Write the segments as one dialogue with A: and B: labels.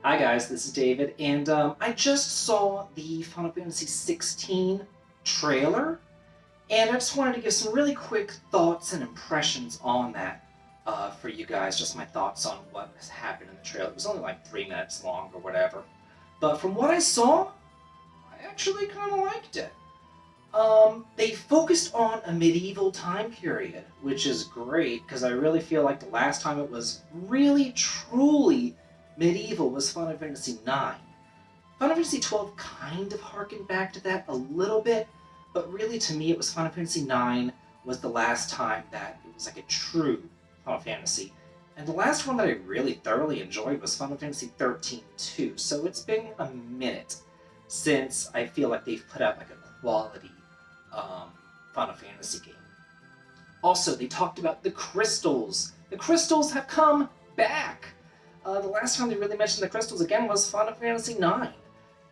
A: Hi guys, this is David, and I just saw the Final Fantasy XVI trailer, and I just wanted to give some really quick thoughts and impressions on that for you guys. Just my thoughts on what has happened in the trailer. It was only like 3 minutes long or whatever, but from what I saw, I actually kind of liked it. They focused on a medieval time period, which is great because I really feel like the last time it was really truly medieval was Final Fantasy IX. Final Fantasy XII kind of harkened back to that a little bit, but really to me it was Final Fantasy IX was the last time that it was like a true Final Fantasy. And the last one that I really thoroughly enjoyed was Final Fantasy XIII too, so it's been a minute since I feel like they've put out like a quality Final Fantasy game. Also, they talked about the crystals. The crystals have come back. The last time they really mentioned the crystals again was Final Fantasy IX.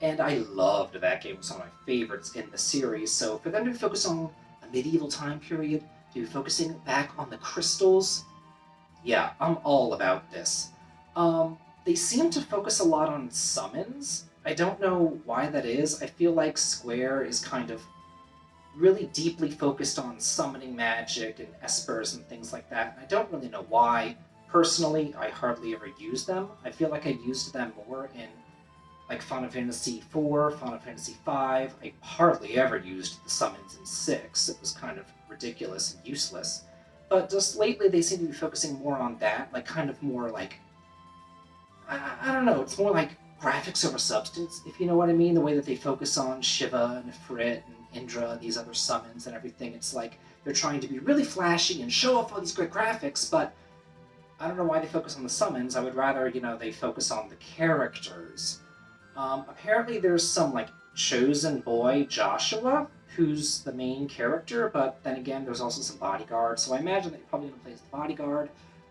A: And I loved that game. It was one of my favorites in the series. So for them to focus on a medieval time period, to be focusing back on the crystals, yeah, I'm all about this. They seem to focus a lot on summons. I don't know why that is. I feel like Square is kind of really deeply focused on summoning magic and espers and things like that. And I don't really know why. Personally, I hardly ever use them. I feel like I used them more in like Final Fantasy IV, Final Fantasy V. I hardly ever used the summons in 6. It was kind of ridiculous and useless. But just lately, they seem to be focusing more on that, like kind of more like I don't know. It's more like graphics over substance, if you know what I mean. The way that they focus on Shiva and Ifrit and Indra and these other summons and everything. It's like they're trying to be really flashy and show off all these great graphics, but I don't know why they focus on the summons. I would rather, they focus on the characters. Apparently there's some, like, chosen boy, Joshua, who's the main character, but then again, there's also some bodyguards, so I imagine that you're probably going to play as the bodyguard,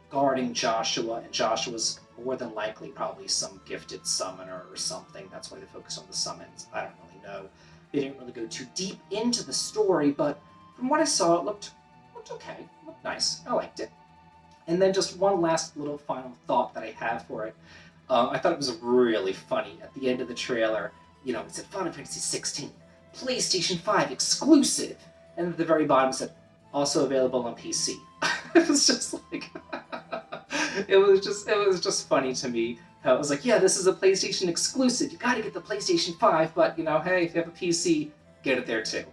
A: guarding Joshua, and Joshua's more than likely probably some gifted summoner or something. That's why they focus on the summons. I don't really know. They didn't really go too deep into the story, but from what I saw, it looked okay. It looked nice. I liked it. And then just one last little final thought that I have for it. I thought it was really funny at the end of the trailer. It said Final Fantasy 16, PlayStation 5 exclusive, and at the very bottom it said also available on PC. It was just like it was just funny to me how it was like, yeah, this is a PlayStation exclusive. You got to get the PlayStation 5, but hey, if you have a PC, get it there too.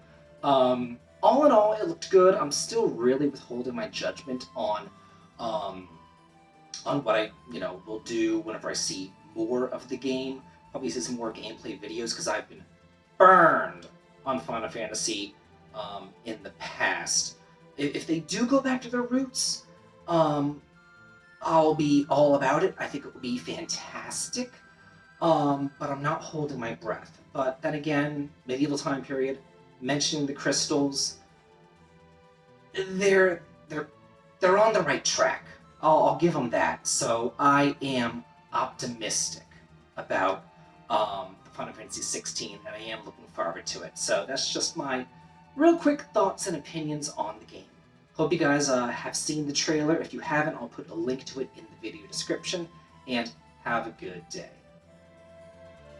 A: All in all, it looked good. I'm still really withholding my judgment um, on what I will do whenever I see more of the game. Probably see some more gameplay videos because I've been burned on Final Fantasy in the past. If they do go back to their roots, I'll be all about it. I think it will be fantastic. But I'm not holding my breath. But then again, medieval time period, mentioning the crystals, they're they're on the right track. I'll give them that. So I am optimistic about the Final Fantasy 16, and I am looking forward to it. So that's just my real quick thoughts and opinions on the game. Hope you guys have seen the trailer. If you haven't, I'll put a link to it in the video description. And have a good day.